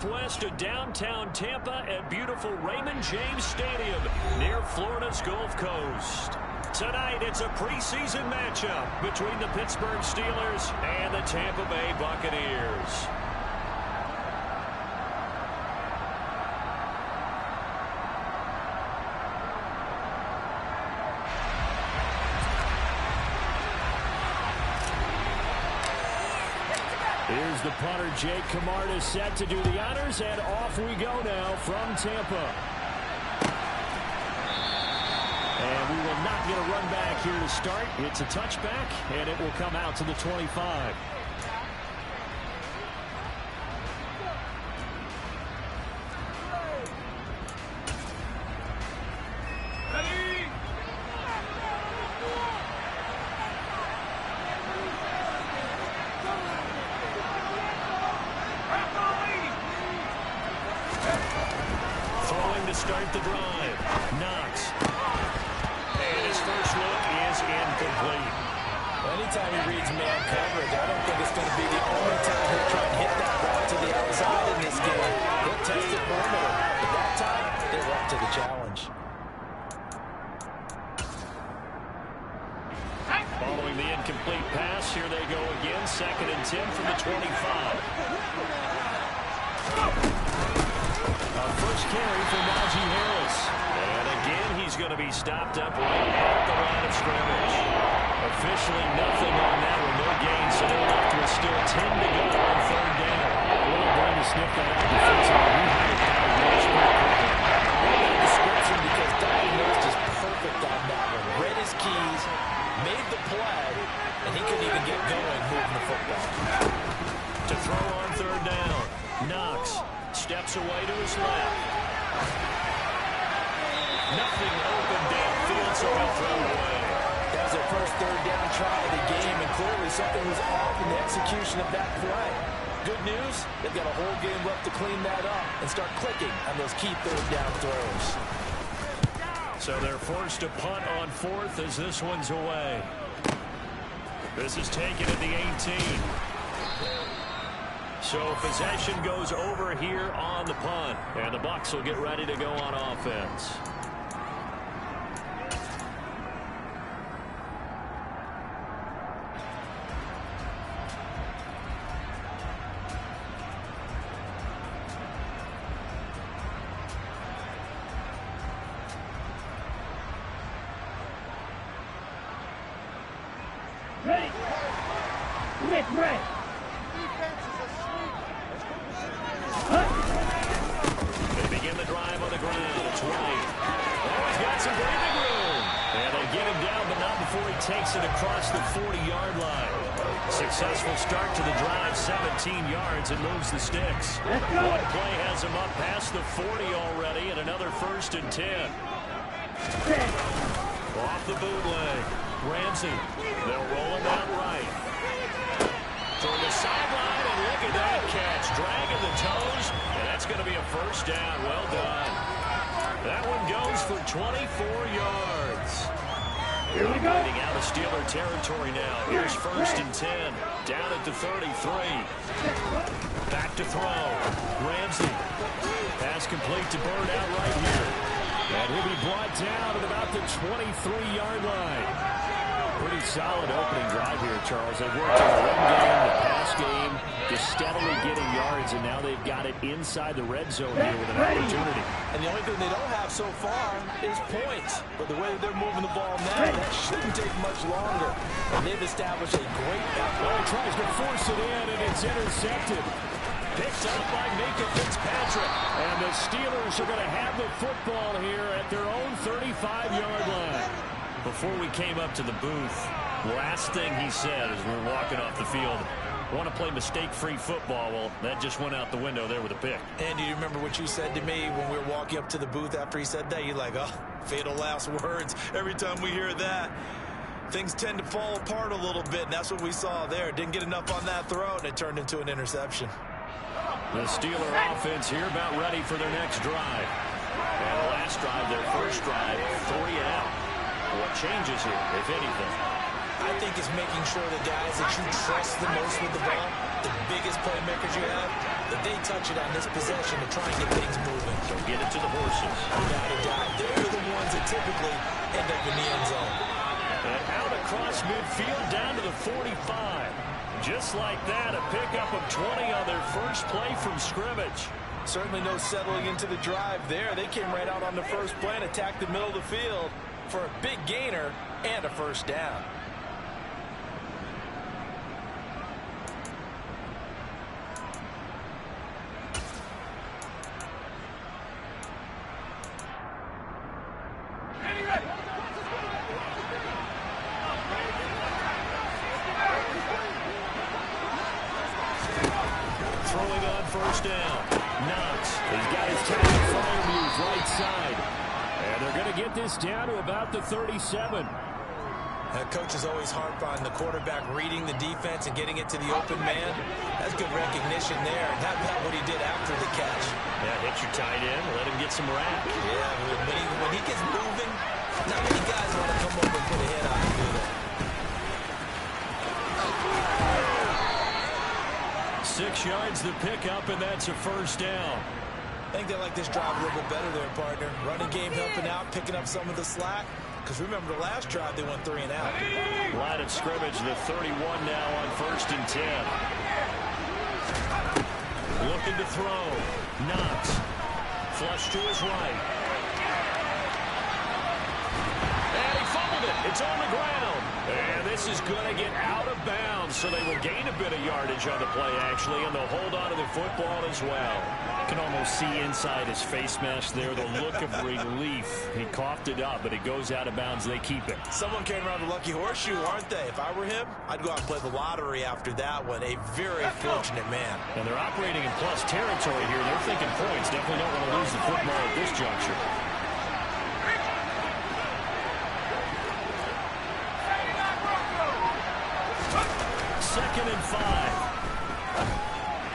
northwest of downtown Tampa at beautiful Raymond James Stadium near Florida's Gulf Coast. Tonight, it's a preseason matchup between the Pittsburgh Steelers and the Tampa Bay Buccaneers. Here's the punter, Jake Camarda, set to do the honors, and off we go now from Tampa. And we will not get a run back here to start. It's a touchback, and it will come out to the 25. Throwing to start the drive. Knox. And his first look is incomplete. Anytime he reads man coverage, I don't think it's going to be the only time he'll try and hit that route to the outside in this game. He'll test the perimeter. But that time, they're up to the challenge. Following the incomplete pass, here they go again. 2nd and 10 from the 25. Our first carry for Najee Harris. And again, he's going to be stopped up right at the line of scrimmage. Officially nothing on that one. No gain, so they're left with still 10 to go on 3rd down. Well done to sniff that out defensively. We had it diagnosed pretty quickly. I love that description because diagnosed is perfect on that one. Read his keys, made the play, and he couldn't even get going moving the football. To throw on 3rd down. Knox steps away to his left. Nothing open downfield, so he'll throw away. That was their first 3rd down try of the game, and clearly something was off in the execution of that play. Good news, they've got a whole game left to clean that up and start clicking on those key 3rd down throws. So they're forced to punt on 4th as this one's away. This is taken at the 18. So possession goes over here on the punt, and the Bucs will get ready to go on offense. Ready. They begin the drive on the ground. It's White. Oh, he's got some breathing room. And they get him down, but not before he takes it across the 40-yard line. Successful start to the drive, 17 yards, and moves the sticks. One play has him up past the 40 already, and another 1st and 10. Off the bootleg. Ramsey. They'll roll him out right. Toward the sideline, and look at that catch. Dragging the toes, and that's going to be a 1st down. Well done. That one goes for 24 yards. Here we go. Getting out of Steeler territory now. Here's 1st and 10. Down at the 33. Back to throw. Ramsey. Pass complete to Bird out right here. And he'll be brought down at about the 23-yard line. Pretty solid opening drive here, Charles. They've worked on the run game, the pass game, just steadily getting yards, and now they've got it inside the red zone here with an opportunity. And the only thing they don't have so far is points. But the way that they're moving the ball now, that shouldn't take much longer. And they've established a great effort. Well, he tries to force it in, and it's intercepted. Picked up by Minka Fitzpatrick. And the Steelers are going to have the football here at their own 35-yard line. Before we came up to the booth, last thing he said as we were walking off the field, want to play mistake-free football. Well, that just went out the window there with a pick. And do you remember what you said to me when we were walking up to the booth after he said that? You're like, oh, fatal last words. Every time we hear that, things tend to fall apart a little bit, and that's what we saw there. Didn't get enough on that throw, and it turned into an interception. The Steeler offense here about ready for their next drive. And the last drive, their first drive, 3 out. What changes here, if anything? I think it's making sure the guys that you trust the most with the ball, the biggest playmakers you have, if they touch it on this possession to try and get things moving. So get it to the horses. Without a doubt. They're the ones that typically end up in the end zone. And out across midfield down to the 45. Just like that, a pickup of 20 on their first play from scrimmage. Certainly no settling into the drive there. They came right out on the first play and attacked the middle of the field for a big gainer and a first down. Throwing on first down. Knox. He's got his tackle fire move right side. And they're going to get this down to about the 37. Coaches always harp on the quarterback reading the defense and getting it to the open man. That's good recognition there. And how about what he did after the catch? Yeah, hit your tight end, let him get some rap. Yeah, when he gets moving, not many guys want to come over and put a hit on him, do they? 6 yards the pickup, and that's a first down. I think they like this drive a little bit better there, partner. Running game helping out, picking up some of the slack. Because remember, the last drive, they went 3 and out. Line of scrimmage, the 31 now on first and 10. Looking to throw. Knox. Flush to his right. And he fumbled it. It's on the ground. And this is going to get out of bounds, so they will gain a bit of yardage on the play, actually, and they'll hold on to the football as well. You can almost see inside his face mask there the look of relief. He coughed it up, but it goes out of bounds. They keep it. Someone came around the lucky horseshoe, aren't they? If I were him, I'd go out and play the lottery after that one. A very fortunate man. And they're operating in plus territory here. They're thinking points. Definitely don't want to lose the football at this juncture. Second and 5.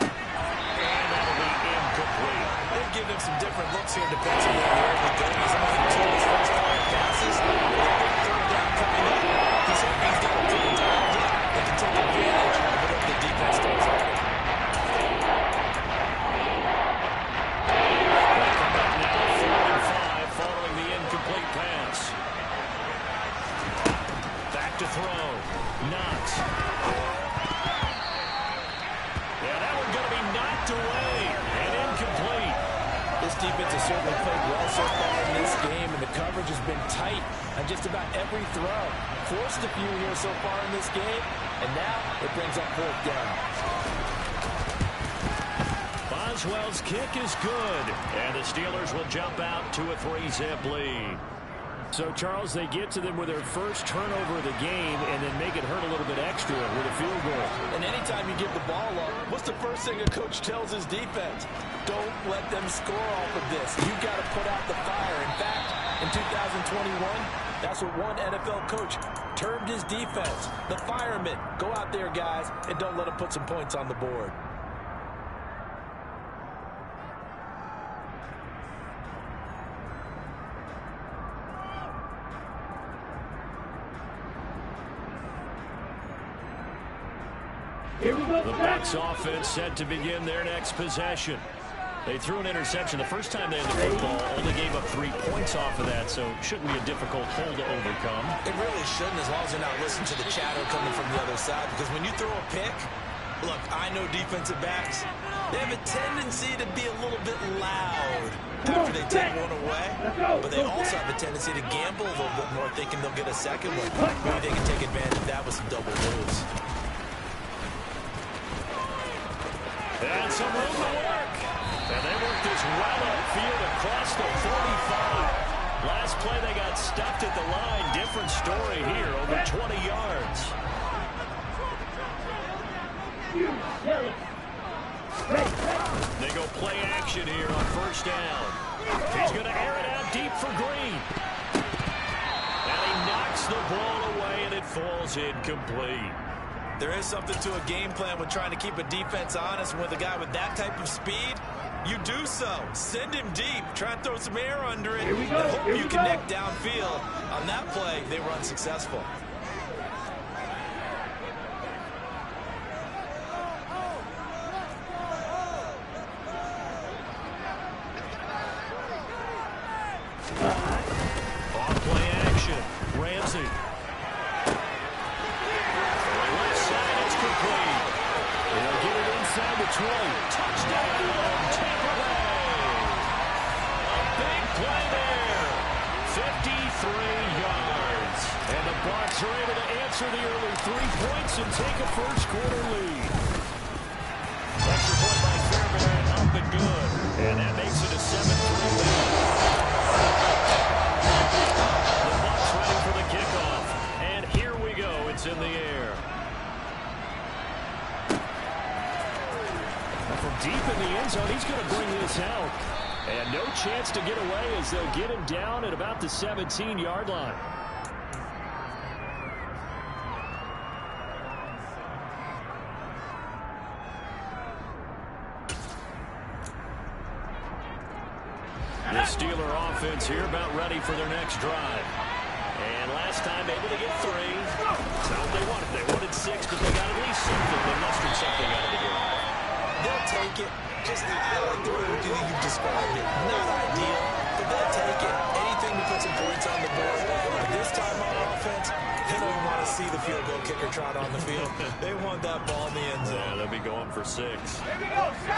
And that'll be incomplete. They've given him some different looks here defensively. He's only two his first 5 passes. Third down coming up. He's hoping he's got to the time and to take advantage of whatever the defense starts on. They'll come back now 4 and 5 following the incomplete pass. Back to throw. Knox. Away and incomplete. This defense has certainly played well so far in this game, and the coverage has been tight on just about every throw. Forced a few here so far in this game, and now it brings up fourth down. Boswell's kick is good, and the Steelers will jump out to a 3-zip lead. So, Charles, they get to them with their first turnover of the game and then make it hurt a little bit extra with a field goal. And anytime you give the ball up, what's the first thing a coach tells his defense? Don't let them score off of this. You've got to put out the fire. In fact, in 2021, that's what one NFL coach termed his defense. The firemen. Go out there, guys, and don't let them put some points on the board. The Bucs offense set to begin their next possession. They threw an interception the first time they had the football, only gave up 3 points off of that, so shouldn't be a difficult hole to overcome. It really shouldn't, as long as they're not listening to the chatter coming from the other side, because when you throw a pick, look, I know defensive backs, they have a tendency to be a little bit loud after they take one away, but they also have a tendency to gamble a little bit more, thinking they'll get a second one. Maybe they can take advantage of that with some double moves. And some room to work. And they work this well upfield across the 45. Last play they got stuffed at the line. Different story here, over 20 yards. They go play action here on first down. He's going to air it out deep for Green. And he knocks the ball away, and it falls incomplete. There is something to a game plan with trying to keep a defense honest. With a guy with that type of speed, you do so. Send him deep. Try and throw some air under it. And hope you connect downfield. On that play, they were unsuccessful. Off play action. Ramsey. Left side, it's complete. They'll get it inside the 20. Touchdown, Tampa Bay. A big play there. 53 yards. And the Bucs are able to answer the early 3 points and take a first-quarter lead. Extra point by Fairbairn, up and good. And that makes it a 7-3 lead. The Bucs ready for the kickoff. And here we go. It's in the air. From deep in the end zone, he's going to bring this out. And no chance to get away as they'll get him down at about the 17-yard line. The Steeler offense here about ready for their next drive. And last time able to get 3. It's not what they wanted. They wanted 6, but they got at least something. They mustered something out of the game. They'll take it. Just I like the way you've described it. Not ideal, but they'll take it. Anything to put some points on the board. But this time on offense, they don't even want to see the field goal kicker trot on the field. They want that ball in the end zone. Yeah, they'll be going for 6.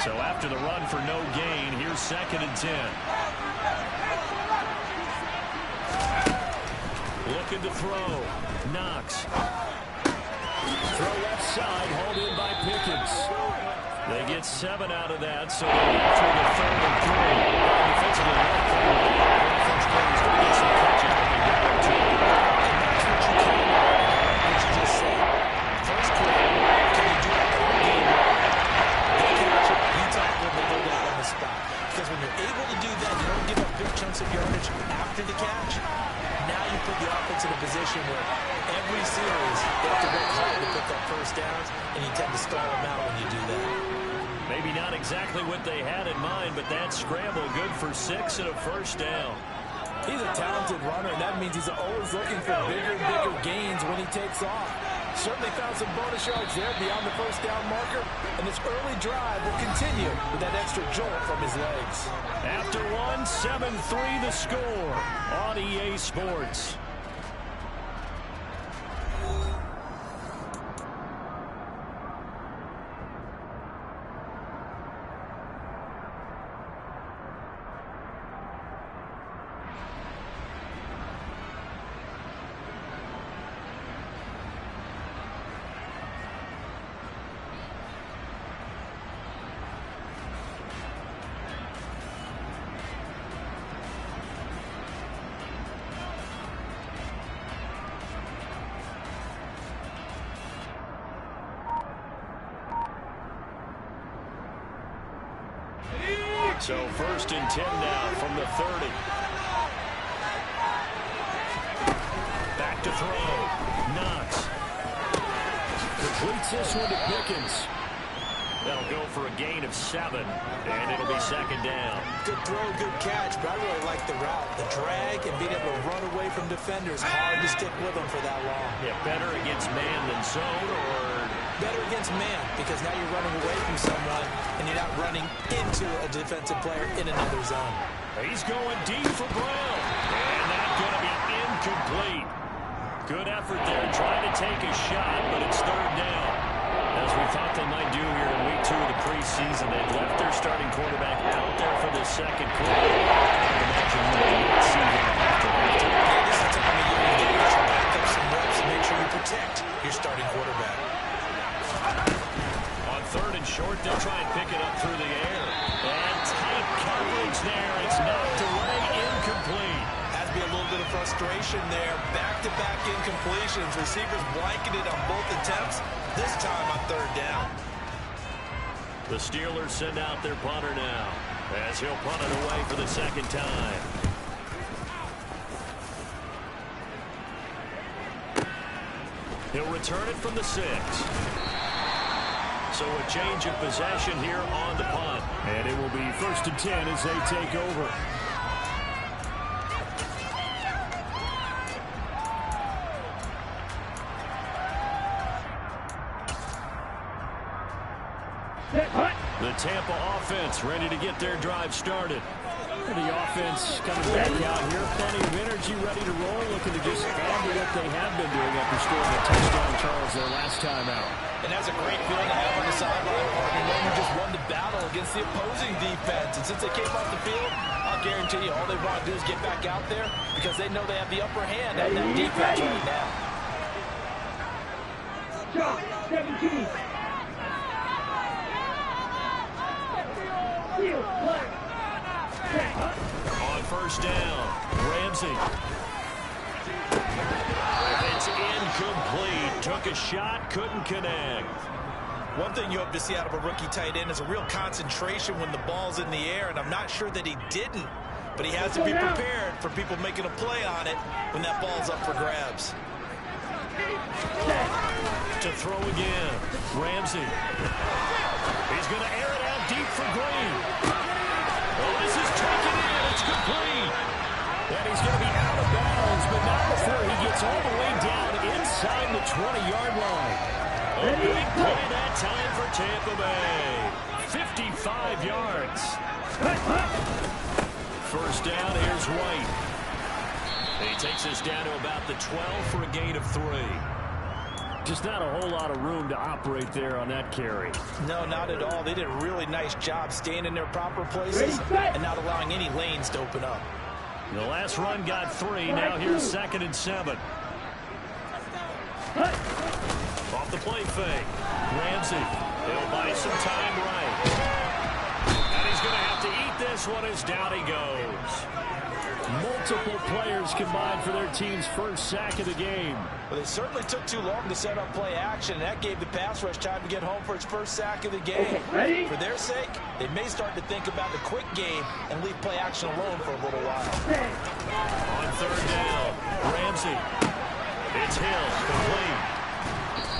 So after the run for no gain, here's 2nd and 10. Looking to throw. Knox. Throw left side, hauled in by Pickens. They get 7 out of that, so they're through the 3rd and 3. Defensively, first quarter is going to get some catches, but they got it too. That's what you call what you just said. First quarter, can you do it all game long? They catch it, you tackle them, they go on the spot. Because when you're able to do that, you don't give up big chunks of yardage after the catch. Now you put the offense in a position where every series they have to work hard to pick up first downs, and you tend to stall them out when you do that. Maybe not exactly what they had in mind, but that scramble good for 6 and a first down. He's a talented runner, and that means he's always looking for bigger and bigger gains when he takes off. Certainly found some bonus yards there beyond the first down marker, and this early drive will continue with that extra jolt from his legs. After 1, 7-3 the score on EA Sports. So 1st and 10 now from the 30. Back to throw. Knox. Completes this one to Pickens. That'll go for a gain of 7, and it'll be 2nd down. Good throw, good catch, but I really like the route. The drag and being able to run away from defenders. Hard to stick with them for that long. Yeah, better against man than zone, or better against man, because now you're running away from someone and you're not running into a defensive player in another zone. He's going deep for Brown, and that's going to be incomplete. Good effort there, trying to take a shot, but it's 3rd down. As we thought they might do here in week 2 of the preseason, they've left their starting quarterback out there for the 2nd quarter. I imagine we will not see him after halftime. Yeah, this is the time of year you get your back up some reps and make sure you protect your starting quarterback. On 3rd and short, they'll try and pick it up through the air. And tight coverage there. It's knocked away, incomplete. Has to be a little bit of frustration there. Back-to-back incompletions. Receivers blanketed on both attempts. This time on 3rd down. The Steelers send out their punter now, as he'll punt it away for the 2nd time. He'll return it from the 6. So a change of possession here on the punt. And it will be 1st and 10 as they take over. The Tampa offense ready to get their drive started. The offense coming back out here. Plenty of energy, ready to roll. Looking to just add to what they have been doing after scoring a touchdown, Charles, their last time out. And that's a great feeling to have on the sideline, partner, knowing you just won the battle against the opposing defense. And since they came off the field, I'll guarantee you all they want to do is get back out there because they know they have the upper hand at that defense right now. Drop 17. On first down, Ramsey. It's incomplete. Took a shot, couldn't connect. One thing you hope to see out of a rookie tight end is a real concentration when the ball's in the air, and I'm not sure that he didn't, but he has to be prepared for people making a play on it when that ball's up for grabs. To throw again, Ramsey. He's going to air it out deep for Green. Oh, this is taken in. It's complete. And he's going to be out of bounds, but not before he gets all the way down inside the 20-yard line. A big play that time for Tampa Bay. 55 yards. First down, here's White. He takes us down to about the 12 for a gain of 3. Just not a whole lot of room to operate there on that carry. No, not at all. They did a really nice job staying in their proper places and not allowing any lanes to open up. The last run got 3. Now here's 2nd and 7. Off the play fake. Ramsey. He'll buy some time right. And he's going to have to eat this one as down he goes. Multiple players combined for their team's first sack of the game. Well, it certainly took too long to set up play action, and that gave the pass rush time to get home for its first sack of the game. Ready? For their sake, they may start to think about the quick game and leave play action alone for a little while. On third down, Ramsey. It's Hill, complete.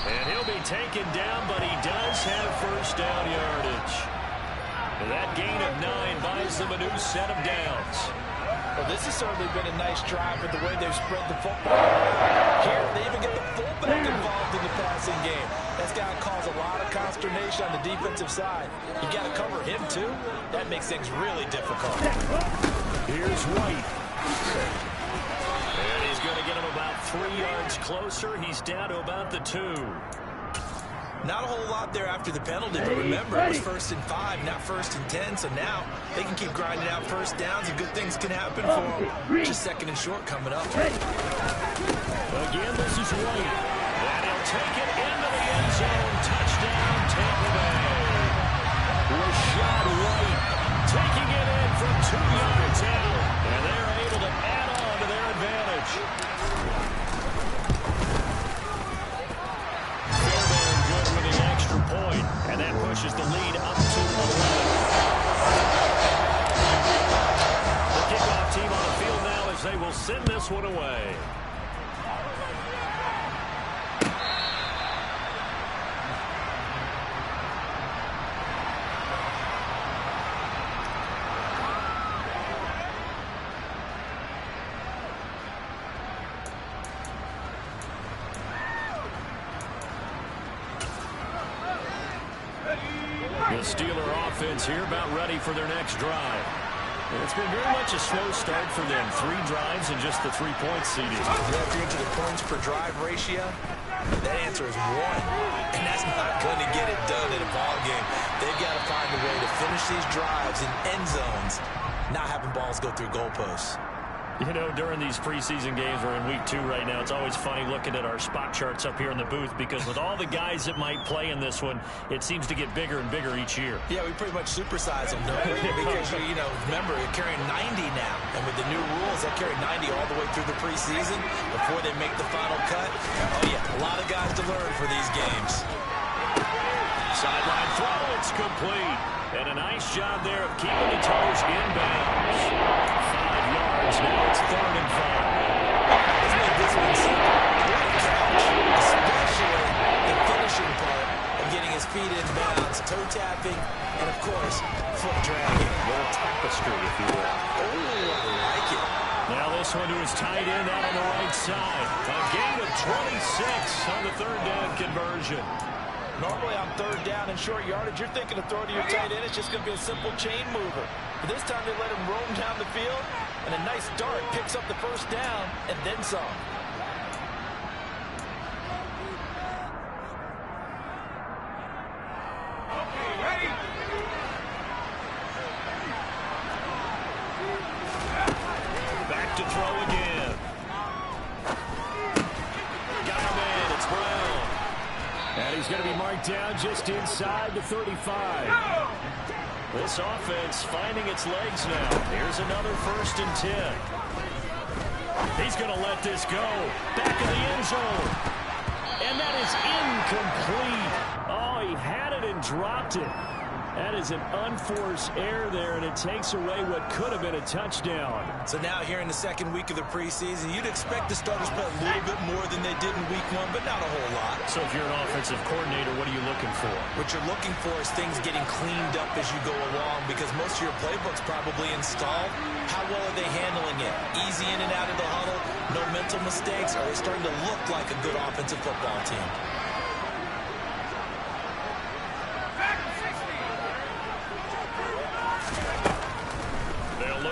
And he'll be taken down, but he does have first down yardage. And that gain of 9 buys them a new set of downs. Well, this has certainly been a nice drive with the way they've spread the football. Here, they even get the fullback involved in the passing game. That's got to cause a lot of consternation on the defensive side. You got to cover him, too. That makes things really difficult. Here's White. And he's going to get him about 3 yards closer. He's down to about the 2. Not a whole lot there after the penalty, but remember, it was 1st and 5, not 1st and 10, so now they can keep grinding out first downs and good things can happen for them. Just 2nd and short coming up. Again, this is White. And he'll take it into the end zone. Touchdown, Tampa Bay. Rashad White taking it in from 2 yards out. And they're able to add on to their advantage. Point, and that pushes the lead up to 11. The kickoff team on the field now as they will send this one away. The Steeler offense here about ready for their next drive. And it's been very much a slow start for them. 3 drives and just the 3 points seeded. If you're into the points per drive ratio, that answer is 1. And that's not going to get it done in a ball game. They've got to find a way to finish these drives in end zones, not having balls go through goalposts. You know, during these preseason games, we're in week 2 right now, it's always funny looking at our spot charts up here in the booth because with all the guys that might play in this one, it seems to get bigger and bigger each year. Yeah, we pretty much supersize them, don't we? Because, you know, remember, they're carrying 90 now. And with the new rules, they carry 90 all the way through the preseason before they make the final cut. Oh, yeah, a lot of guys to learn for these games. Sideline throw, it's complete. And a nice job there of keeping the toes inbounds. 5 yards, now it's 3rd and 5. Let's make this one simple. Great catch, especially the finishing part of getting his feet in bounds, toe tapping, and of course, foot dragging. A little tapestry, if you will. Oh, I like it. Now this one to his tight end out on the right side. A gain of 26 on the 3rd down conversion. Normally on third down and short yardage, you're thinking to throw to your tight end. It's just going to be a simple chain mover. But this time they let him roam down the field, and a nice dart picks up the first down and then some. Back to throw again. Got him in. It's Brown. And he's going to be marked down just inside the 35. This offense finding its legs now. Here's another 1st and 10. He's going to let this go. Back in the end zone. And that is incomplete. Oh, he had it and dropped it. That is an unforced error there, and it takes away what could have been a touchdown. So now here in the second week of the preseason, you'd expect the starters to play a little bit more than they did in week 1, but not a whole lot. So if you're an offensive coordinator, what are you looking for? What you're looking for is things getting cleaned up as you go along, because most of your playbook's probably installed. How well are they handling it? Easy in and out of the huddle, no mental mistakes. Are they starting to look like a good offensive football team?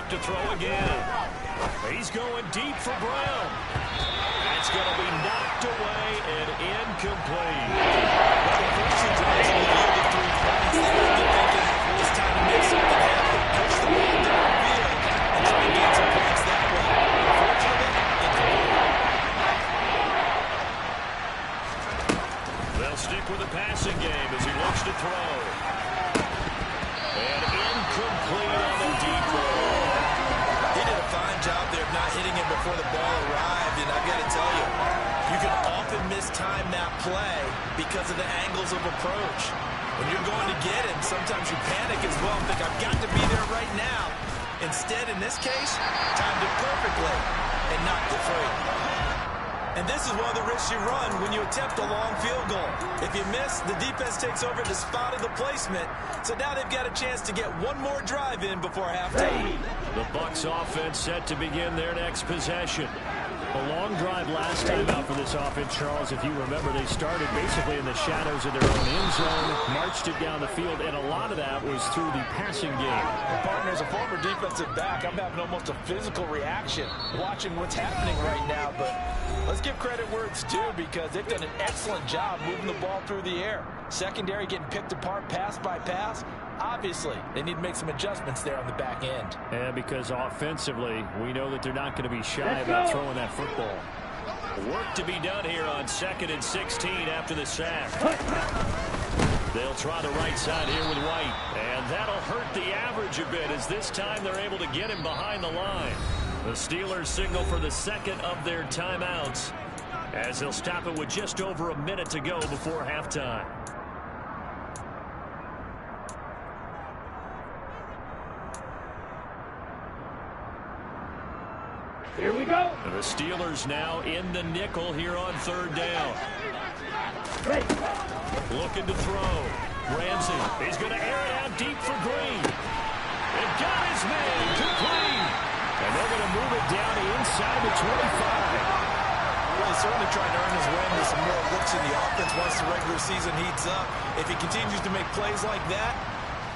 To throw again. He's going deep for Brown. That's going to be knocked away and incomplete. Well, the first two times in the field of 3 points, they might be thinking it's time to make something happen. Push the ball downfield and try and gain some points that way. Unfortunately, they'll stick with the passing game as he looks to throw. And incomplete on the deep ball. He did a fine job there of not hitting it before the ball arrived, and I've got to tell you, you can often mistime that play because of the angles of approach. When you're going to get him, sometimes you panic as well and think, I've got to be there right now. Instead, in this case, timed it perfectly and knocked it free. And this is one of the risks you run when you attempt a long field goal. If you miss, the defense takes over the spot of the placement. So now they've got a chance to get one more drive in before halftime. The Bucs offense set to begin their next possession. A long drive last time out for this offense, Charles. If you remember, they started basically in the shadows of their own end zone, marched it down the field, and a lot of that was through the passing game. And partner, as a former defensive back, I'm having almost a physical reaction watching what's happening right now. But let's give credit where it's due, because they've done an excellent job moving the ball through the air. Secondary getting picked apart pass by pass. Obviously, they need to make some adjustments there on the back end. And because offensively, we know that they're not going to be shy about throwing that football. Work to be done here on 2nd and 16 after the sack. They'll try the right side here with White. And that'll hurt the average a bit, as this time they're able to get him behind the line. The Steelers signal for the second of their timeouts, as they'll stop it with just over a minute to go before halftime. Here we go. The Steelers now in the nickel here on 3rd down. Looking to throw. Ramsey, he's going to air it out deep for Green. And got his man complete. And they're going to move it down to inside the 25. Well, he's certainly trying to earn his way with some more looks in the offense once the regular season heats up. If he continues to make plays like that,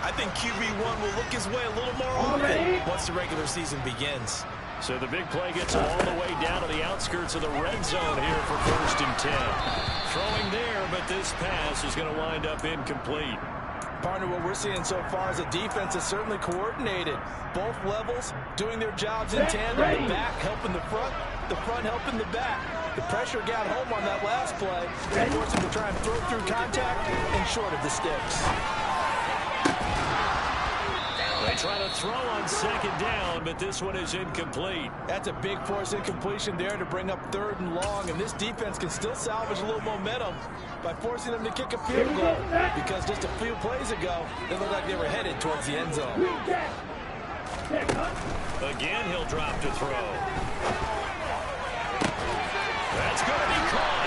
I think QB1 will look his way a little more often once the regular season begins. So the big play gets all the way down to the outskirts of the red zone here for 1st and 10. Throwing there, but this pass is going to wind up incomplete. Partner, what we're seeing so far is a defense that's certainly coordinated. Both levels doing their jobs in tandem. The back helping the front helping the back. The pressure got home on that last play. They forced him to try and throw through contact and short of the sticks. They try to throw on 2nd down, but this one is incomplete. That's a big force incompletion there to bring up 3rd and long, and this defense can still salvage a little momentum by forcing them to kick a field goal, because just a few plays ago, they looked like they were headed towards the end zone. Again, he'll drop to throw. That's going to be caught,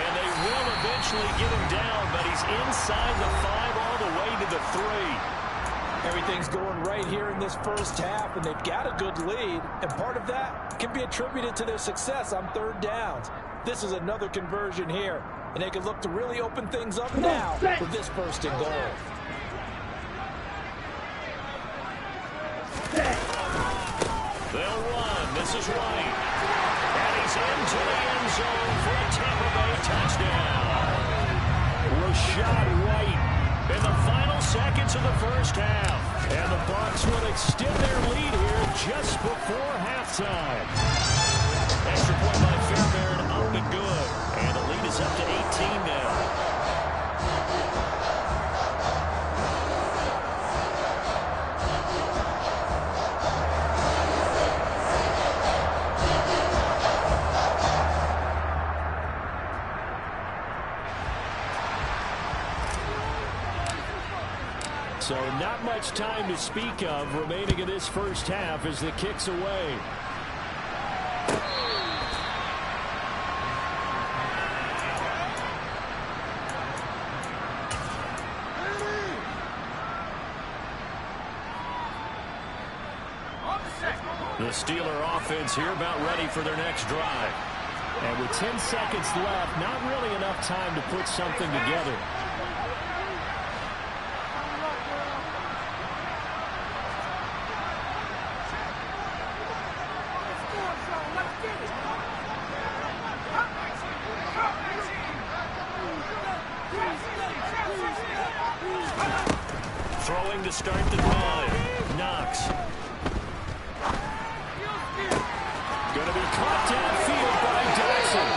and they will eventually get him down, but he's inside the 5 all the way to the 3. Everything's going right here in this first half, and they've got a good lead, and part of that can be attributed to their success on 3rd downs. This is another conversion here. And they could look to really open things up now with this first and goal. They'll run. This is White. And he's into the end zone for a Tampa Bay touchdown. Rashad White in the final seconds of the first half. And the Bucs will extend their lead here just before halftime. Extra point by Fairbairn, up and good. And the lead is up to 18 now. So not much time to speak of remaining in this first half as the kick's away. The Steeler offense here about ready for their next drive. And with 10 seconds left, not really enough time to put something together. Throwing to start the drive. Knox. Going to be caught downfield by Dawson.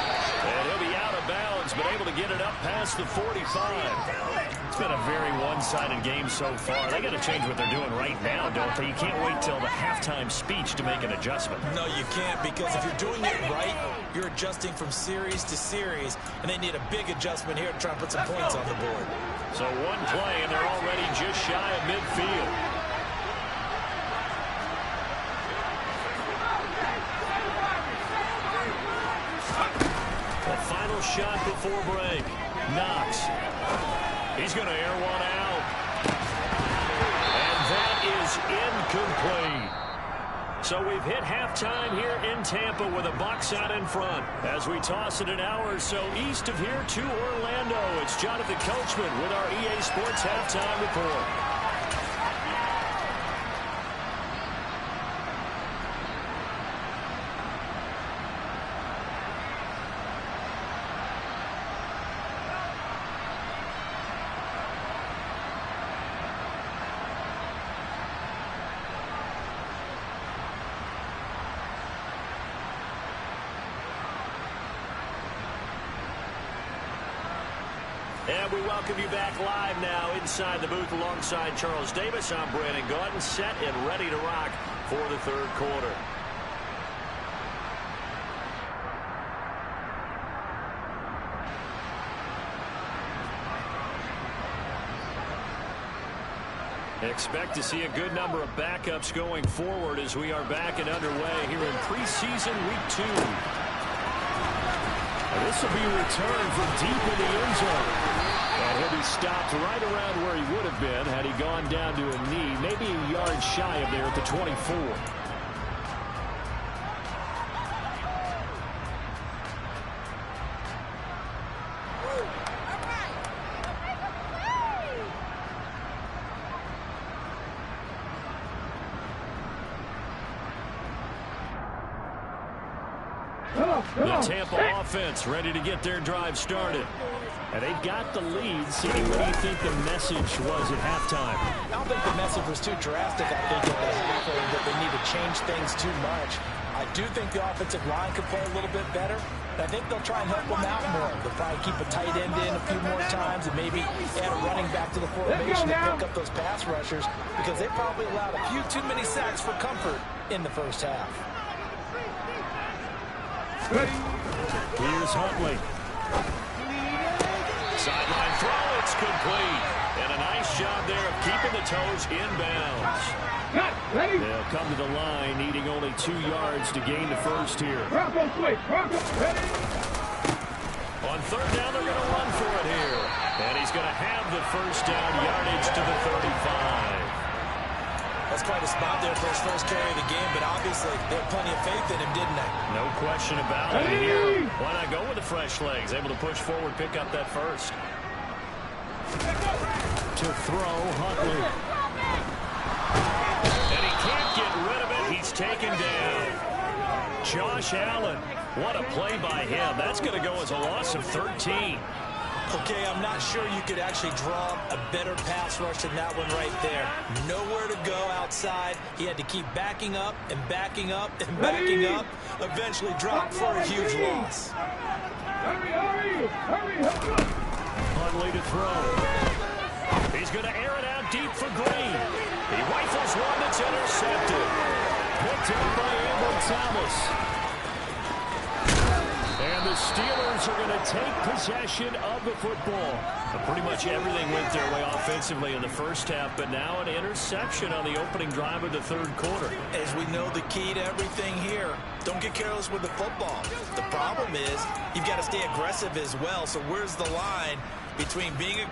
And he'll be out of bounds, but able to get it up past the 45. It's been a very one-sided game so far. They got to change what they're doing right now, don't they? You can't wait till the halftime speech to make an adjustment. No, you can't, because if you're doing it right, you're adjusting from series to series, and they need a big adjustment here to try and put some points on the board. So one play, and they're already just shy of midfield. The final shot before break. Knox. He's going to air one out. And that is incomplete. So we've hit halftime here in Tampa with the Bucs out in front. As we toss it an hour or so east of here to Orlando, it's Jonathan Coachman with our EA Sports Halftime Report. And we welcome you back live now inside the booth alongside Charles Davis. I'm Brandon Gaudin, set and ready to rock for the third quarter. Expect to see a good number of backups going forward as we are back and underway here in preseason week 2. This will be a return from deep in the end zone. And he'll be stopped right around where he would have been had he gone down to a knee, maybe a yard shy of there at the 24. The Tampa offense ready to get their drive started. And they've got the lead. What do you think the message was at halftime? I don't think the message was too drastic. I think at the half that they need to change things too much. I do think the offensive line could play a little bit better. I think they'll try and help them out more. They'll probably keep a tight end in a few more times and maybe add a running back to the formation to pick up those pass rushers, because they probably allowed a few too many sacks for comfort in the first half. Here's Huntley. Sideline throw, it's complete. And a nice job there of keeping the toes inbounds. They'll come to the line, needing only 2 yards to gain the first here. Bronco switch. Bronco ready. On third down, they're going to run for it here. And he's going to have the first down, yardage to the 35. That's quite a spot there for his first carry of the game, but obviously they had plenty of faith in him, didn't they? No question about it. Here, why not go with the fresh legs? Able to push forward, pick up that first. To throw, Huntley. And he can't get rid of it. He's taken down. Josh Allen. What a play by him. That's going to go as a loss of 13. Okay, I'm not sure you could actually draw a better pass rush than that one right there. Nowhere to go outside. He had to keep backing up and backing up and backing up. Eventually dropped for a huge loss. Hurry! Huntley to throw. He's going to air it out deep for Green. He rifles one that's intercepted. Picked up by Amber Thomas. And the Steelers are going to take possession of the football. Pretty much everything went their way offensively in the first half, but now an interception on the opening drive of the third quarter. As we know, the key to everything here, don't get careless with the football. The problem is you've got to stay aggressive as well. So where's the line between being a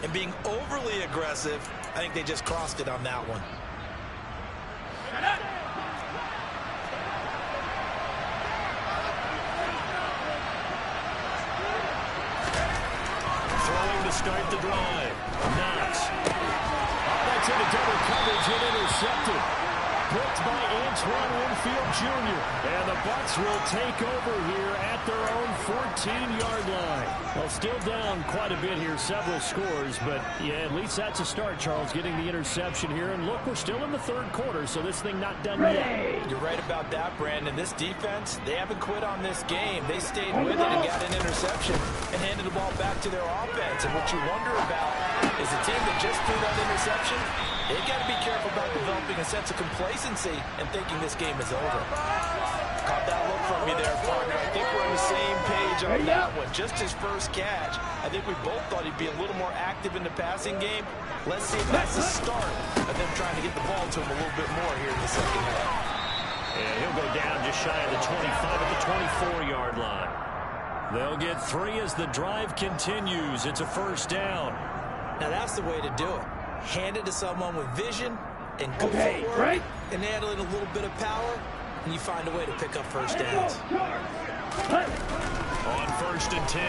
and being overly aggressive, I think they just crossed it on that one. Throwing to start the drive. Knox. Oh, that's into double coverage and intercepted. Picked by Antoine Winfield Jr. And the Bucs will take over here at their own 14-yard line. Well, still down quite a bit here, several scores, but yeah, at least that's a start, Charles, getting the interception here. And look, we're still in the third quarter, so this thing not done yet. You're right about that, Brandon. This defense, they haven't quit on this game. They stayed with it and got an interception and handed the ball back to their offense. And what you wonder about is the team that just threw that interception, they've got to be careful about developing a sense of complacency and thinking this game is over. Caught that look from you there, partner. I think we're on the same page on that one. Just his first catch. I think we both thought he'd be a little more active in the passing game. Let's see if that's the start of them trying to get the ball to him a little bit more here in the second half. And he'll go down just shy of the 25 at the 24-yard line. They'll get 3 as the drive continues. It's a first down. Now that's the way to do it. Hand it to someone with vision and good footwork, and handle it a little bit of power, and you find a way to pick up first downs. On 1st and 10,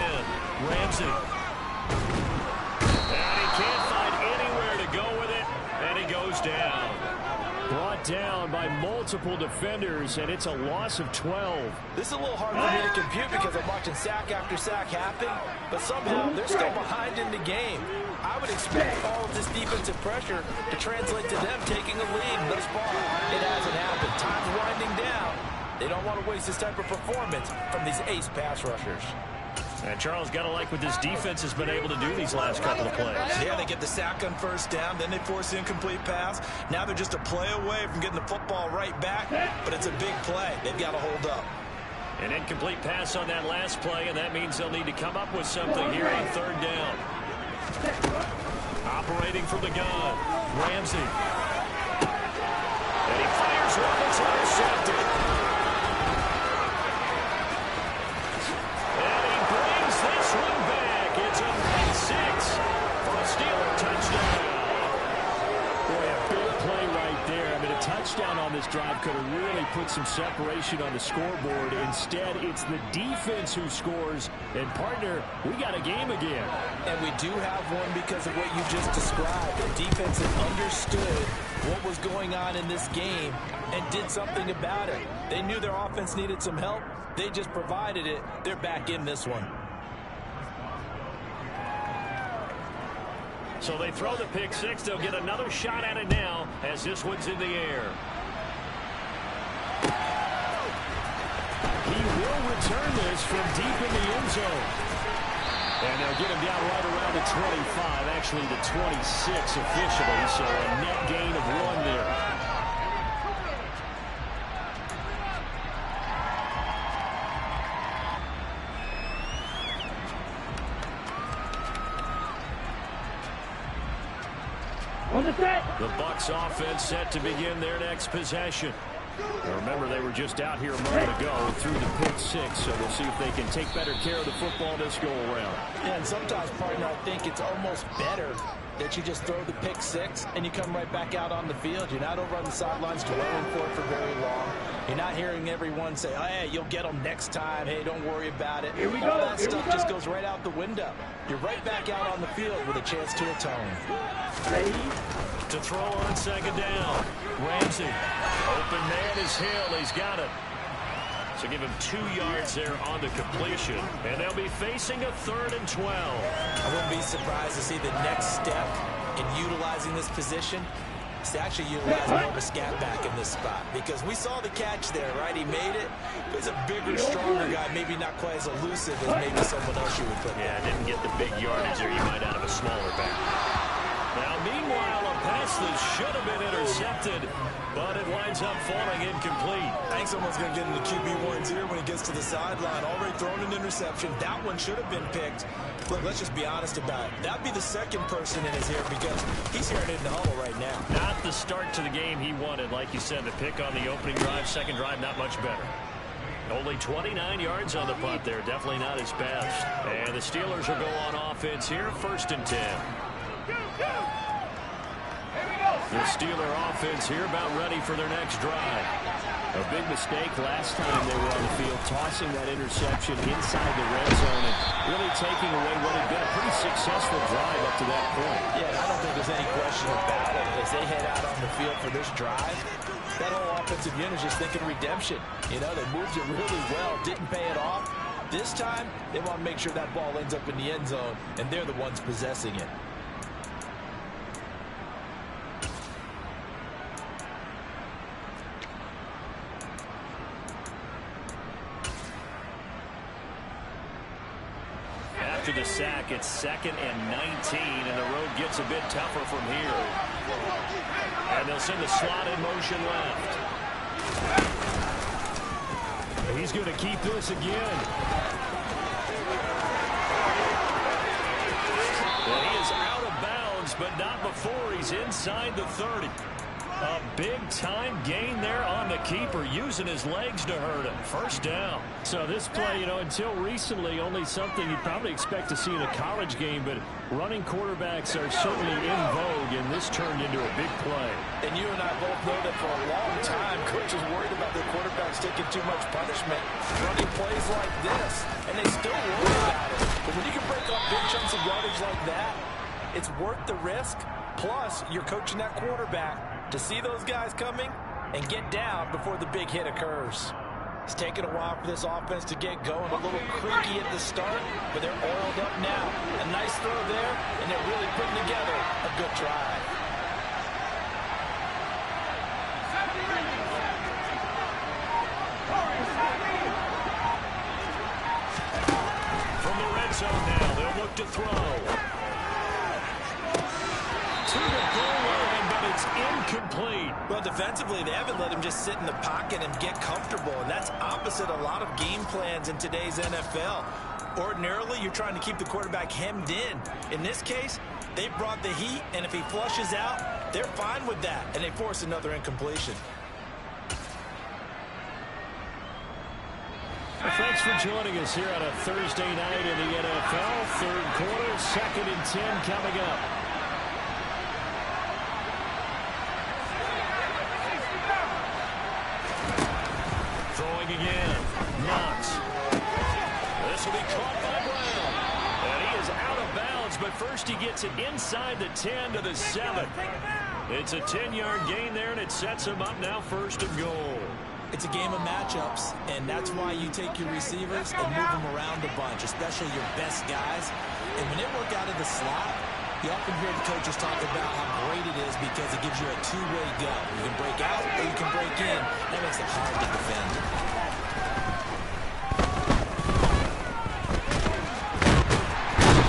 Ramsey. And he can't find anywhere to go with it, and he goes down. Brought down by multiple defenders, and it's a loss of 12. This is a little hard for me to compute because I'm watching sack after sack happen, but somehow they're still behind in the game. I would expect all of this defensive pressure to translate to them taking a lead. Thus far, it hasn't happened. Time's winding down. They don't want to waste this type of performance from these ace pass rushers. And Charles, got to like what this defense has been able to do these last couple of plays. Yeah, they get the sack on first down, then they force the incomplete pass. Now they're just a play away from getting the football right back, but it's a big play. They've got to hold up. An incomplete pass on that last play, and that means they'll need to come up with something here on 3rd down. Operating from the gun, Ramsey. And he fires one that's intercepted. put some separation on the scoreboard. Instead, it's the defense who scores. And, partner, we got a game again. And we do have one because of what you just described. The defense has understood what was going on in this game and did something about it. They knew their offense needed some help. They just provided it. They're back in this one. So they throw the pick six. They'll get another shot at it now as this one's in the air. He will return this from deep in the end zone. And they'll get him down right around the 25, actually the 26 officially, so a net gain of 1 there. The Bucs offense set to begin their next possession. Now remember, they were just out here a moment ago through the pick six, so we'll see if they can take better care of the football this go around. Yeah, and sometimes, partner, I think it's almost better that you just throw the pick six and you come right back out on the field. You're not over on the sidelines dwelling for it for very long. You're not hearing everyone say, oh, hey, you'll get them next time. Hey, don't worry about it. Here we All go. that stuff just goes right out the window. You're right back out on the field with a chance to atone. Ready? To throw on second down. Ramsey. Open man is Hill. He's got it. So give him 2 yards there on the completion. And they'll be facing a 3rd and 12. I wouldn't be surprised to see the next step in utilizing this position is to actually utilize more of a scat back in this spot. Because we saw the catch there, right? He made it. But he's a bigger, stronger guy. Maybe not quite as elusive as maybe someone else you would put there. Yeah, didn't get the big yardage there you might out of a smaller back. Now, meanwhile, a pass that should have been intercepted, but it winds up falling incomplete. I think someone's going to get into QB1's ear when he gets to the sideline. Already thrown an interception. That one should have been picked. Look, let's just be honest about it. That'd be the second person in his ear because he's hearing it in the huddle right now. Not the start to the game he wanted. Like you said, the pick on the opening drive, second drive, not much better. Only 29 yards on the punt there. Definitely not his best. And the Steelers will go on offense here, 1st and 10. The Steeler offense here about ready for their next drive. A big mistake last time they were on the field, tossing that interception inside the red zone and really taking away what had been a pretty successful drive up to that point. Yeah, I don't think there's any question about it. As they head out on the field for this drive, that whole offensive unit is just thinking redemption. You know, they moved it really well, didn't pay it off. This time, they want to make sure that ball ends up in the end zone, and they're the ones possessing it. After the sack, it's 2nd and 19, and the road gets a bit tougher from here. And they'll send the slot in motion left. He's going to keep this again. And he is out of bounds, but not before he's inside the 30. A big-time gain there on the keeper, using his legs to hurt him. 1st down. So this play, until recently, only something you'd probably expect to see in a college game, but running quarterbacks are certainly in vogue, and this turned into a big play. And you and I both know that for a long time, coaches worried about their quarterbacks taking too much punishment, running plays like this, and they still worry about it. But when you can break up big chunks of yardage like that, it's worth the risk. Plus, you're coaching that quarterback to see those guys coming and get down before the big hit occurs. It's taken a while for this offense to get going. A little creaky at the start, but they're oiled up now. A nice throw there, and they're really putting together a good drive. From the red zone now, they'll look to throw. To the goal line, but it's incomplete. Well, defensively, they haven't let him just sit in the pocket and get comfortable, and that's opposite a lot of game plans in today's NFL. Ordinarily, you're trying to keep the quarterback hemmed in. In this case, they brought the heat, and if he flushes out, they're fine with that, and they force another incompletion. Well, thanks for joining us here on a Thursday night in the NFL. 3rd quarter, 2nd and 10 coming up. will be caught by Brown. And he is out of bounds, but first he gets it inside the 10 to the 7. It's a 10-yard gain there, and it sets him up now 1st and goal. It's a game of matchups, and that's why you take your receivers and move them around a bunch, especially your best guys. And when they work out of the slot, you often hear the coaches talk about how great it is because it gives you a two-way go. You can break out or you can break in. That makes it hard to defend.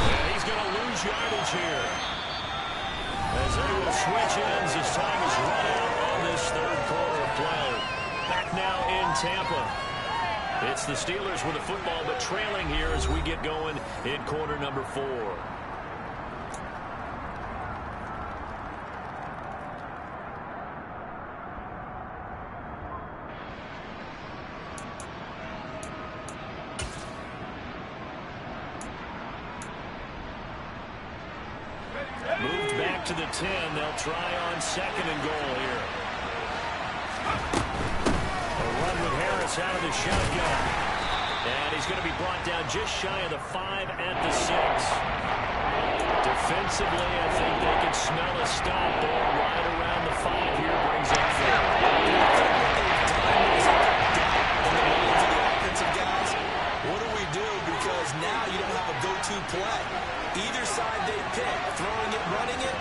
And he's going to lose yardage here. As they will switch ends as time is run out on this 3rd quarter of play. Back now in Tampa. It's the Steelers with the football, but trailing here as we get going in quarter number 4. Moved back to the 10. They'll try on 2nd and goal here. Run with Harris out of the shotgun. And he's going to be brought down just shy of the 5 at the 6. Defensively, I think they can smell a stop there right around the 5 here. Brings up What do we do? Because now you don't have a go-to play. Either side they pick, throwing it, running it,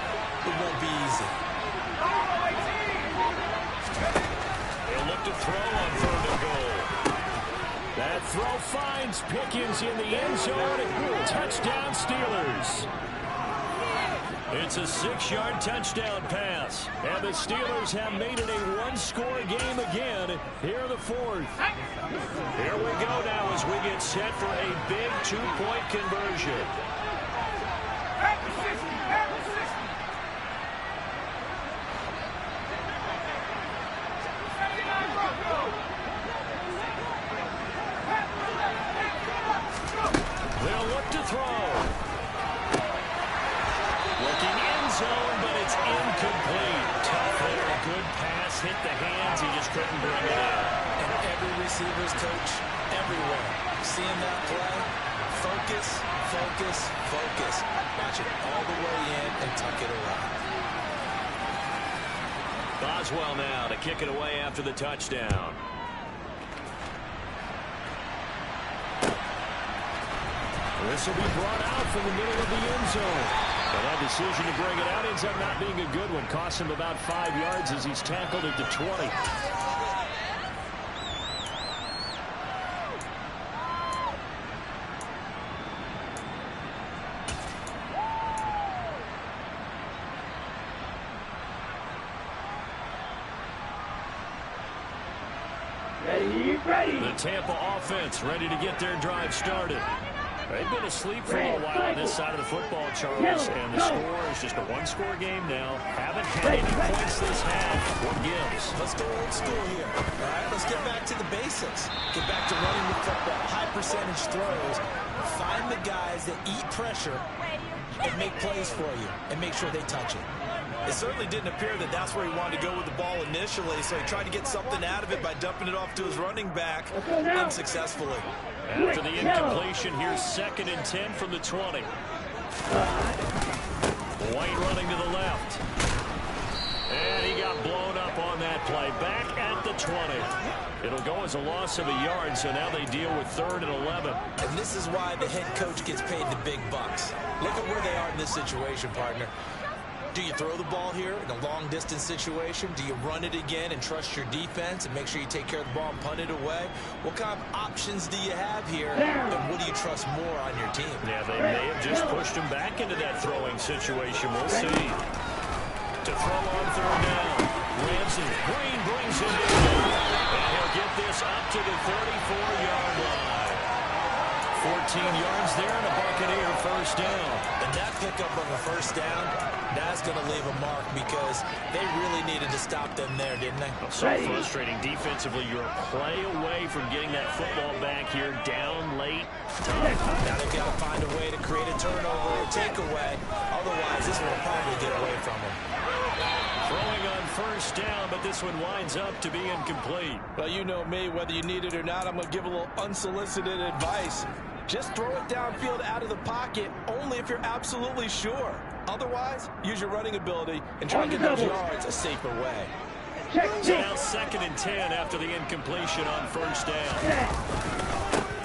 it won't be easy. They'll look to throw on 3rd and goal. That throw finds Pickens in the end zone. Touchdown Steelers. It's a 6-yard touchdown pass. And the Steelers have made it a one-score game again here in the 4th. Here we go now as we get set for a big 2-point conversion. They'll look to throw. Looking end zone, but it's incomplete. Tough there. A good pass hit the hands. He just couldn't bring it in. And every receiver's coach everywhere. Seeing that play, focus, focus, focus. Watch it all the way in and tuck it around. Boswell now to kick it away after the touchdown. This will be brought out from the middle of the end zone. But that decision to bring it out ends up not being a good one. Costs him about 5 yards as he's tackled at the 20. Ready. The Tampa offense ready to get their drive started. They've been asleep for a little while on this side of the football, Charles, and the score is just a one-score game now. Haven't had any points this half. What gives? Let's go old school here. All right, let's get back to the basics. Get back to running the football, high percentage throws. Find the guys that eat pressure and make plays for you and make sure they touch it. It certainly didn't appear that that's where he wanted to go with the ball initially, so he tried to get something out of it by dumping it off to his running back unsuccessfully. After the incompletion, here's 2nd and 10 from the 20. White running to the left. And he got blown up on that play. Back at the 20. It'll go as a loss of a yard, so now they deal with 3rd and 11. And this is why the head coach gets paid the big bucks. Look at where they are in this situation, partner. Do you throw the ball here in a long-distance situation? Do you run it again and trust your defense and make sure you take care of the ball and punt it away? What kind of options do you have here, and what do you trust more on your team? Yeah, they may have just pushed him back into that throwing situation. We'll see. To throw on 3rd down. Ramsey. Green brings it in. And he'll get this up to the 34-yard line. 14 yards there and a Buccaneer 1st down. And that pickup of a 1st down, that's going to leave a mark because they really needed to stop them there, didn't they? So frustrating defensively. You're a play away from getting that football back here down late. Now they've got to find a way to create a turnover or takeaway. Otherwise, this will probably get away from them. Throwing on first down, but this one winds up to be incomplete. Well, you know me, whether you need it or not, I'm going to give a little unsolicited advice. Just throw it downfield out of the pocket, only if you're absolutely sure. Otherwise, use your running ability and try to get those yards a safer way. So now 2nd and 10 after the incompletion on first down.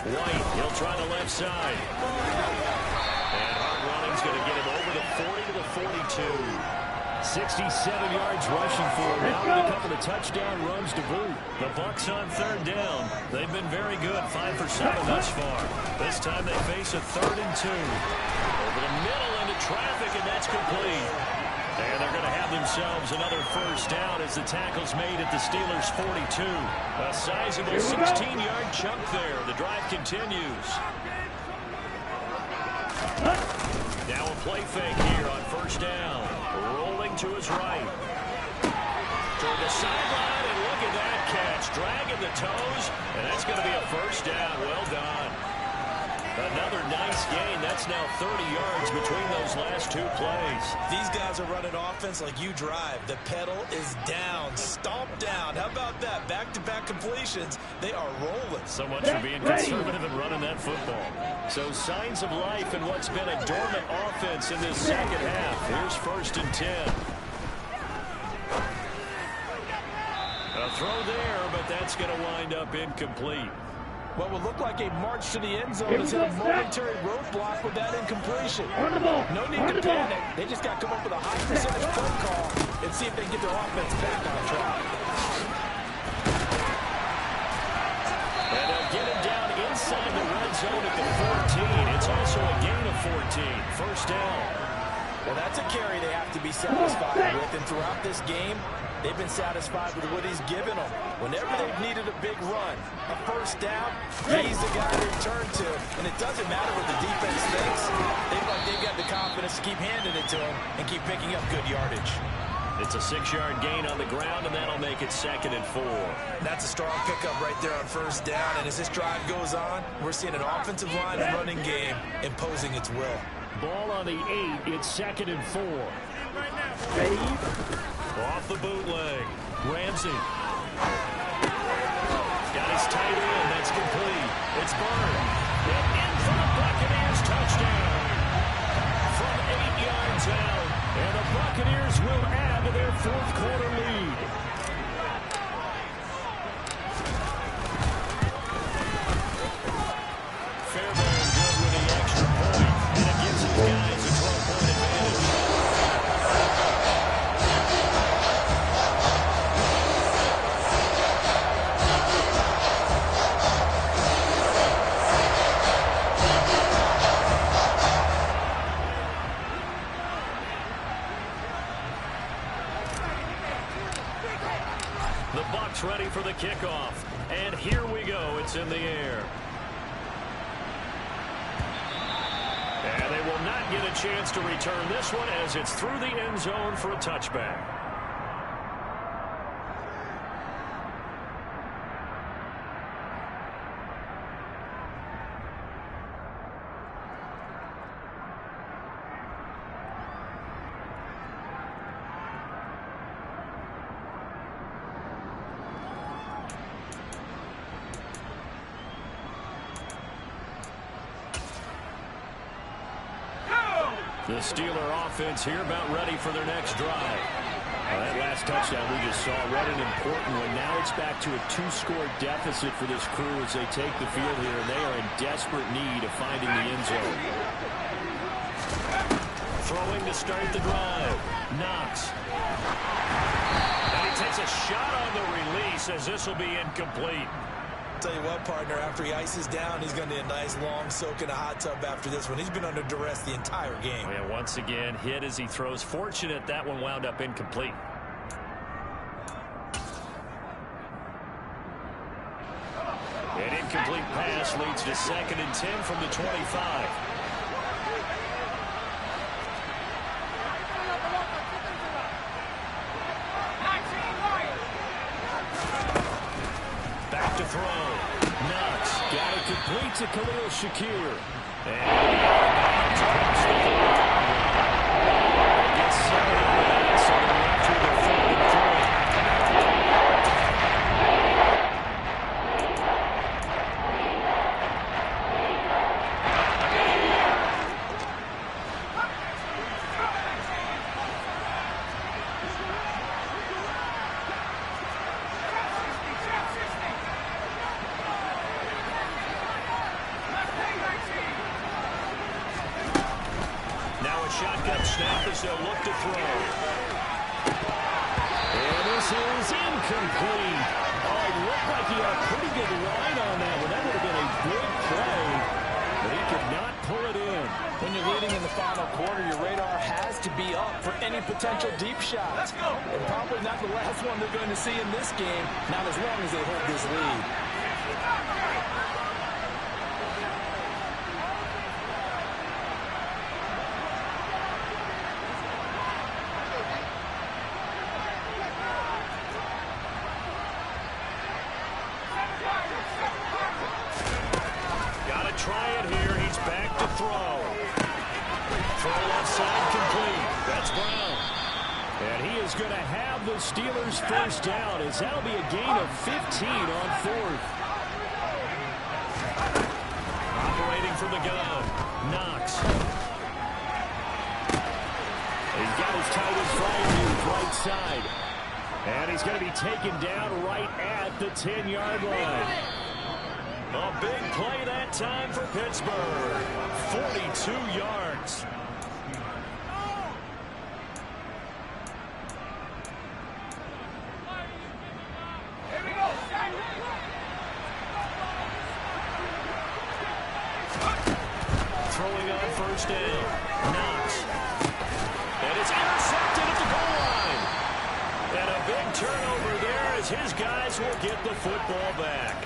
White, he'll try the left side. And hard running's going to get him over the 40 to the 42. 67 yards rushing for him. Now with a couple of touchdown runs to boot. The Bucs on 3rd down. They've been very good, 5 for 7 thus far. This time they face a 3rd and 2. Over the middle into traffic, and that's complete. And they're going to have themselves another first down as the tackle's made at the Steelers' 42. A sizable 16-yard chunk there. The drive continues. Now a play fake here on first down. Rolling to his right. Toward the sideline, and look at that catch. Dragging the toes, and that's going to be a first down. Well done. Another nice gain. That's now 30 yards between those last 2 plays. These guys are running offense like you drive. The pedal is down, stomped down. How about that? Back-to-back completions. They are rolling. So much for being conservative and running that football. So signs of life in what's been a dormant offense in this second half. Here's 1st and 10. A throw there, but that's going to wind up incomplete. What would look like a march to the end zone is in a momentary roadblock with that incompletion. No need to panic. They just got to come up with a high percentage play call and see if they can get their offense back on track. And they'll get him down inside the red zone at the 14. It's also a gain of 14. First down. Well, that's a carry they have to be satisfied with. And throughout this game, they've been satisfied with what he's given them. Whenever they've needed a big run, a first down, he's the guy they turn to. And it doesn't matter what the defense thinks. They've got the confidence to keep handing it to him and keep picking up good yardage. It's a 6-yard gain on the ground, and that'll make it 2nd and 4. That's a strong pickup right there on first down. And as this drive goes on, we're seeing an offensive line and running game imposing its will. Ball on the 8. It's 2nd and 4. Ready? Off the bootleg. Ramsey. Got his tight end. That's complete. It's Byrne. And in for the Buccaneers touchdown. From 8 yards out. And the Buccaneers will add to their 4th quarter lead. Fairbairn good with the extra point. And it gives his guys a 12-point advantage. The Bucs ready for the kickoff. And here we go. It's in the air. And they will not get a chance to return this one as it's through the end zone for a touchback. The Steeler offense here about ready for their next drive. That last touchdown we just saw, read an important one. Now it's back to a 2-score deficit for this crew as they take the field here, and they are in desperate need of finding the end zone. Throwing to start the drive. Knox. And he takes a shot on the release as this will be incomplete. Tell you what, partner, after he ices down, he's going to need a nice long soak in a hot tub after this one. He's been under duress the entire game. Yeah, once again, hit as he throws. Fortunate that one wound up incomplete. An incomplete pass leads to 2nd and 10 from the 25. Back to throw. Knox got it complete to Khalil Shakir. And gets 7 out of that, so they're after the 3rd and 3. shotgun snap as they'll look to throw. And this is incomplete. Oh, it looked like he had a pretty good line on that one. That would have been a big play, but he could not pull it in. When you're leading in the final quarter, your radar has to be up for any potential deep shots. And probably not the last one they're going to see in this game, not as long as they hold this lead. Gotta try it here. He's back to throw. Throw left side complete. That's Brown. And he is going to have the Steelers first down, as that'll be a gain of 15 on fourth. Operating from the gun. Knox. He's got his tight end Freiermuth right side. And he's going to be taken down right at the 10-yard line. A big play that time for Pittsburgh. 42 yards. Throwing on first down. Knox. And it's intercepted at the goal line. And a big turnover there as his guys will get the football back.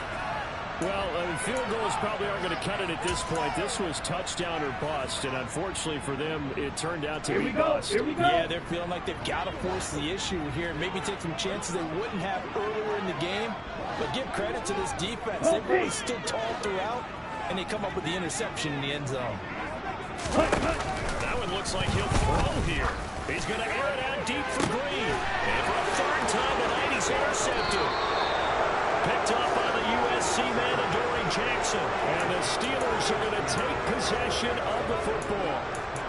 Well, field goals probably aren't going to cut it at this point. This was touchdown or bust, and unfortunately for them, it turned out to be bust. Yeah, they're feeling like they've got to force the issue here and maybe take some chances they wouldn't have earlier in the game. But give credit to this defense. They've really stood tall throughout, and they come up with the interception in the end zone. That one looks like he'll throw here. He's going to air it out deep for Green. And for a third time tonight, he's intercepted. Picked up by the USC man, Adoree Jackson. And the Steelers are going to take possession of the football.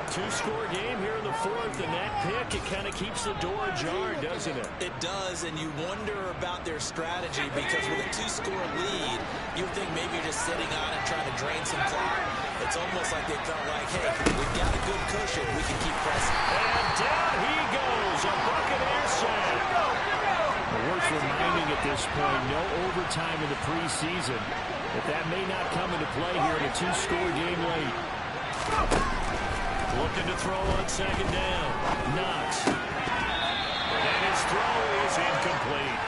Two-score game here in the fourth, and that pick, it kind of keeps the door ajar, doesn't it? It does, and you wonder about their strategy because with a two-score lead, you think maybe you're just sitting on it trying to drain some clock. It's almost like they felt like, hey, we've got a good cushion. We can keep pressing. And down he goes, a Buccaneer sack. Worth reminding at this point, no overtime in the preseason. But that may not come into play here in a two-score game late. Looking to throw on second down. Knox. And his throw is incomplete.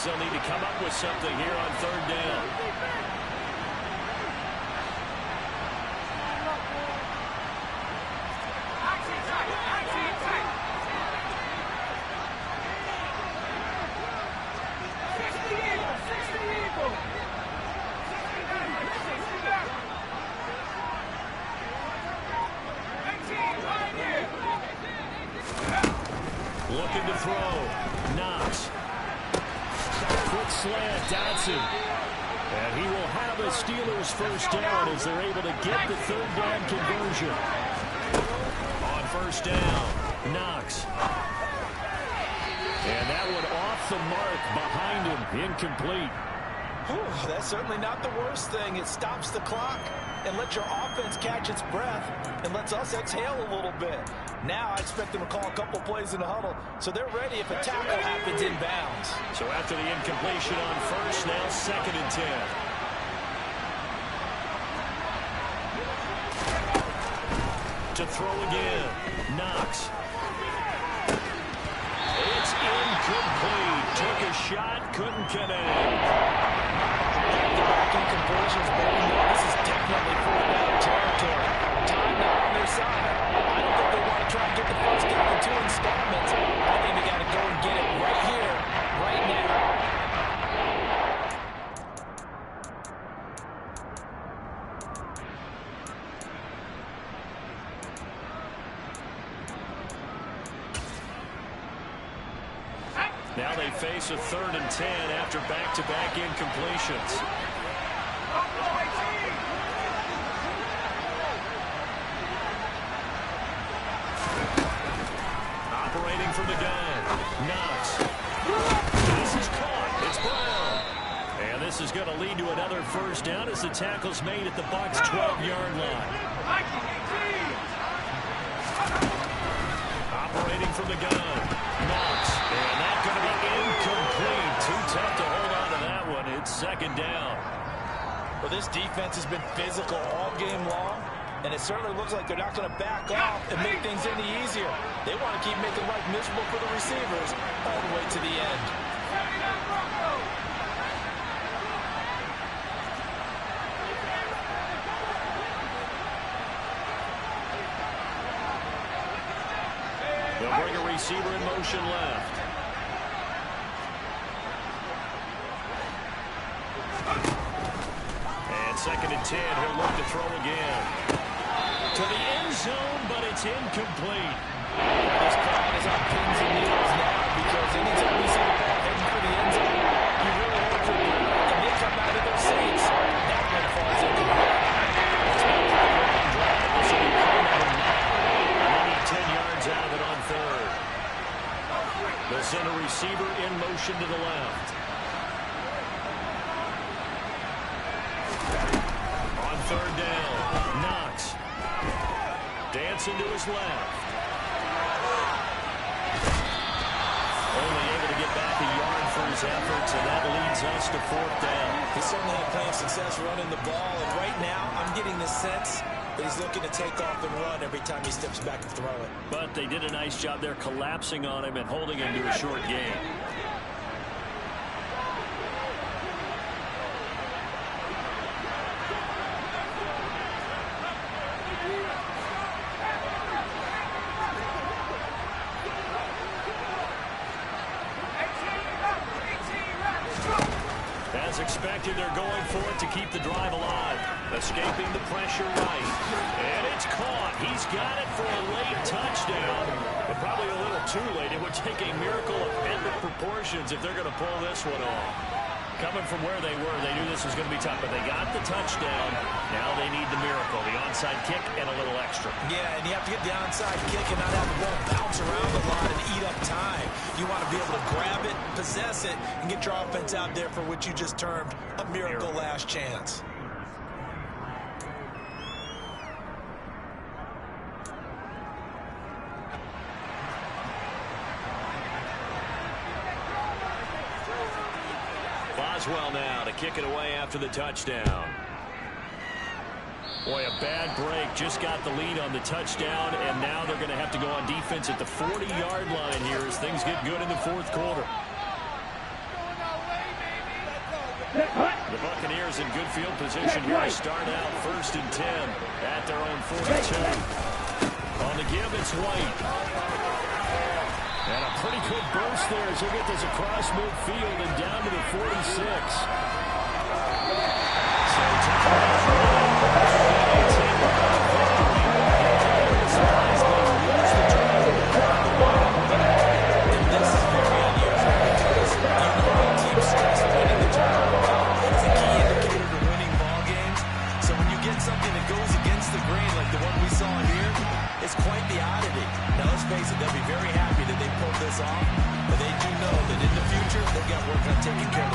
They'll need to come up with something here on third down. Looking to throw. Knox. Quick slant, Dotson. And he will have a Steelers first down as they're able to get the third down conversion. On first down, Knox. And that one off the mark behind him, incomplete. Whew, that's certainly not the worst thing. It stops the clock and lets your offense catch its breath and lets us exhale a little bit. Now I expect them to call a couple plays in the huddle, so they're ready if a tackle happens in bounds. So after the incompletion on first, now 2nd and 10. To throw again, Knox. It's incomplete. Took a shot, couldn't connect. Back incompletions, but we know this is definitely fourth down territory. Time now on their side. I don't think they want to try and get the first down in 2 installments. I think they got to go and get it right here, right now. Now they face a 3rd and 10 after back-to-back incompletions. from the gun. Knox. This is caught. It's Brown. And this is going to lead to another first down as the tackle's made at the Bucs' 12-yard line. Operating from the gun. Knox. And that's going to be incomplete. Too tough to hold on to that one. It's second down. Well, this defense has been physical all game long, and it certainly looks like they're not going to back off and make things any easier. They want to keep making life miserable for the receivers all the way to the end. They'll bring a receiver in motion left. And second and 10, he'll look to throw again. To the end zone, but it's incomplete. This crowd is on pins and needles now because anytime you see the ball heading for the end zone, you really hope for it, and they come out of their seats. That one falls into the net. It's been a long drive. This will be coming now. And they need 10 yards out of it on third. They'll send a receiver in motion to the left. On third down, Knox. Dancing to his left. Only able to get back a yard for his efforts, and that leads us to fourth down. He certainly had plenty of success running the ball, and right now I'm getting the sense that he's looking to take off and run every time he steps back to throw it. But they did a nice job there collapsing on him and holding him to a short gain. As expected, they're going for it to keep the drive alive. Escaping the pressure right. And it's caught. He's got it for a late touchdown. But probably a little too late. It would take a miracle of epic proportions if they're going to pull this one off. Coming from where they were, they knew this was going to be tough, but they got the touchdown. Now they need the miracle, the onside kick and a little extra. Yeah, and you have to get the onside kick and not have the ball bounce around a lot and eat up time. You want to be able to grab it, possess it, and get your offense out there for what you just termed a miracle last chance. Boswell now to kick it away after the touchdown. Boy, a bad break. Just got the lead on the touchdown, and now they're going to have to go on defense at the 40-yard line here as things get good in the fourth quarter. The Buccaneers in good field position here to start out first and 10 at their own 42. On the give, it's White. And a pretty good burst there as he'll get this across midfield and down to the 46. Something that goes against the grain like the one we saw here, it's quite the oddity. Now, let's face it, they'll be very happy that they pulled this off, but they do know that in the future, they've got work on taking care of